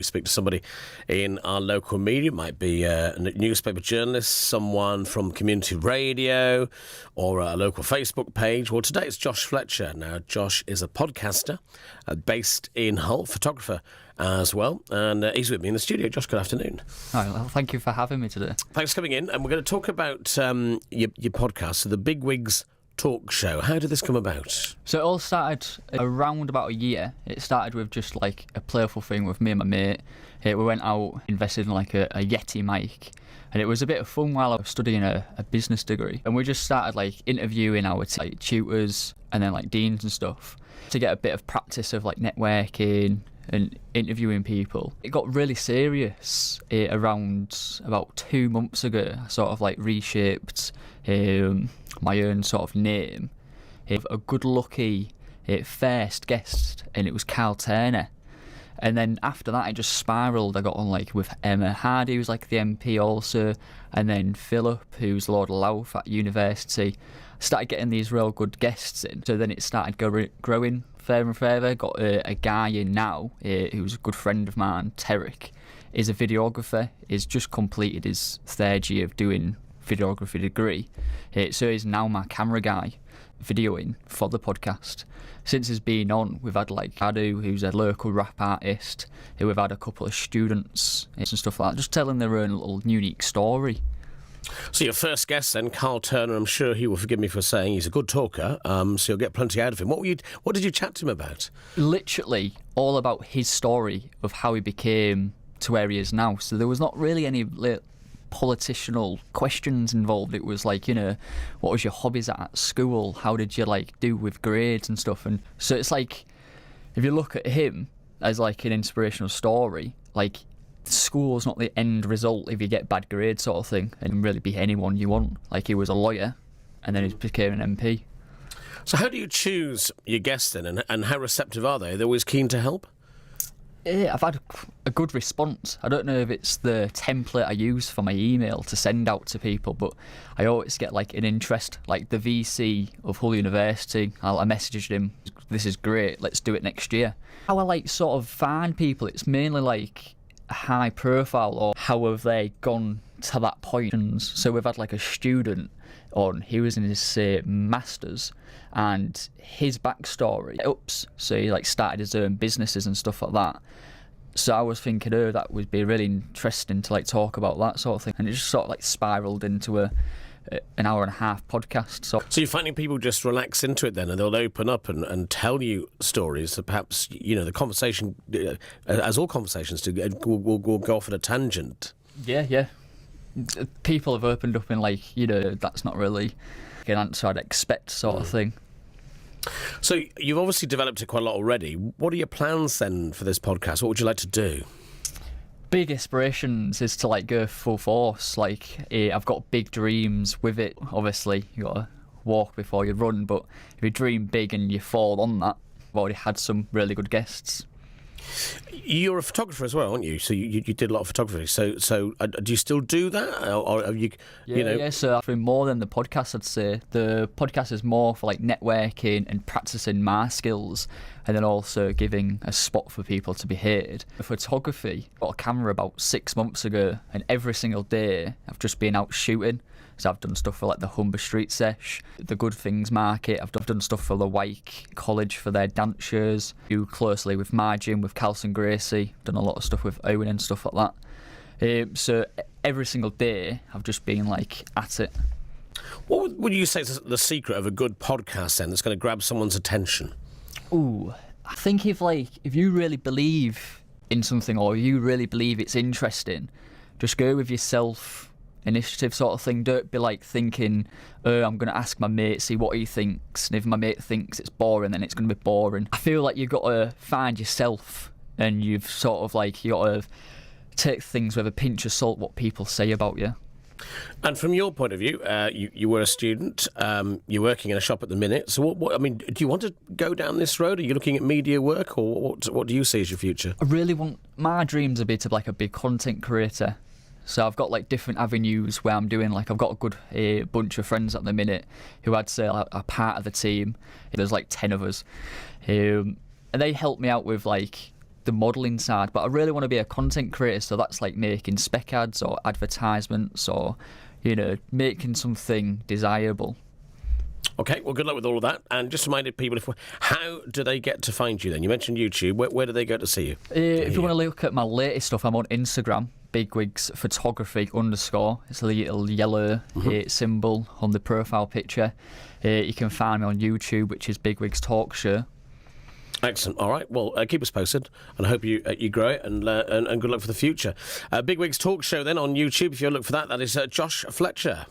We speak to somebody in our local media. It might be a newspaper journalist, someone from community radio, or a local Facebook page. Well, today it's Josh Fletcher. Now, Josh is a podcaster based in Hull, photographer as well, and he's with me in the studio. Josh, good afternoon. Hi, well, thank you for having me today. Thanks for coming in, and we're going to talk about your podcast, so the Bigwigs Talk Show. How did this come about? So it all started around about a year. It started with just like a playful thing with me and my mate. We went out, invested in like a Yeti mic, and it was a bit of fun while I was studying a business degree. And we just started like interviewing our tutors and then like deans and stuff to get a bit of practice of like networking and interviewing people. It got really serious around about 2 months ago. I sort of like reshaped my own sort of name. A good lucky first guest, and it was Carl Turner. And then after that, it just spiralled. I got on like with Emma Hardy, who's like the MP also, and then Philip, who's Lord of Louth at university. Started getting these real good guests in. So then it started growing further and further. Got a guy in now who's a good friend of mine, Terrick. Is a videographer. He's just completed his third year of doing videography degree. So he's now my camera guy, videoing for the podcast. Since he's been on, we've had like Adu, who's a local rap artist. We've had a couple of students and stuff like that, just telling their own little unique story. So your first guest then, Carl Turner, I'm sure he will forgive me for saying he's a good talker, so you'll get plenty out of him. What did you chat to him about? Literally all about his story of how he became to where he is now. So there was not really any political questions involved. It was like, what was your hobbies at school? How did you like do with grades and stuff? And so it's like, if you look at him as like an inspirational story, like school's not the end result if you get bad grades sort of thing, and really be anyone you want. Like he was a lawyer and then he became an MP. So how do you choose your guests then, and how receptive are they? Are they always keen to help? I've had a good response. I don't know if it's the template I use for my email to send out to people, but I always get like an interest. Like the VC of Hull University, I messaged him, this is great, let's do it next year. How I like sort of find people, it's mainly like high profile, or how have they gone to that point. And so we've had like a student on, he was in his masters, and his backstory so he like started his own businesses and stuff like that. So I was thinking, that would be really interesting to like talk about that sort of thing, and it just sort of like spiraled into an hour and a half podcast. So you're finding people just relax into it then, and they'll open up and tell you stories that perhaps the conversation, as all conversations do, will go off at a tangent. Yeah. People have opened up in like, that's not really an answer I'd expect sort of thing. So you've obviously developed it quite a lot already. What are your plans then for this podcast? What would you like to do? Big aspirations is to like go full force. Like I've got big dreams with it. Obviously you got to walk before you run, but if you dream big and you fall on that, I've already had some really good guests. You're a photographer as well, aren't you? So you did a lot of photography. So do you still do that, or have you? Yeah. So actually, more than the podcast, I'd say the podcast is more for like networking and practicing my skills, and then also giving a spot for people to be heard. Photography, I got a camera about 6 months ago, and every single day I've just been out shooting. So I've done stuff for like the Humberside sesh, the Good Things Market. I've done stuff for the Wyke College for their dance shows. Do closely with my gym, with Calson Gracie. Done a lot of stuff with Owen and stuff like that. So every single day I've just been like at it. What would you say is the secret of a good podcast then that's going to grab someone's attention? I think if you really believe in something, or you really believe it's interesting, just go with yourself. Initiative sort of thing. Don't be like thinking, I'm going to ask my mate, see what he thinks, and if my mate thinks it's boring, then it's going to be boring. I feel like you've got to find yourself, and you've sort of like, you got to take things with a pinch of salt what people say about you. And from your point of view, you were a student, you're working in a shop at the minute, so what do you want to go down this road? Are you looking at media work, or what do you see as your future? I really want, my dreams a bit of like a big content creator. So I've got like different avenues where I'm doing, like I've got a good bunch of friends at the minute who I'd say are part of the team. There's like 10 of us. And they help me out with like the modelling side, but I really want to be a content creator, so that's like making spec ads or advertisements or, making something desirable. Okay, well, good luck with all of that. And just reminded people, how do they get to find you then? You mentioned YouTube. Where do they go to see you? If you want to look at my latest stuff, I'm on Instagram, bigwigsphotography_. It's a little yellow symbol on the profile picture. You can find me on YouTube, which is Bigwigs Talk Show. Excellent. All right. Well, keep us posted, and I hope you grow it, and good luck for the future. Bigwigs Talk Show then on YouTube. If you look for that, that is Josh Fletcher.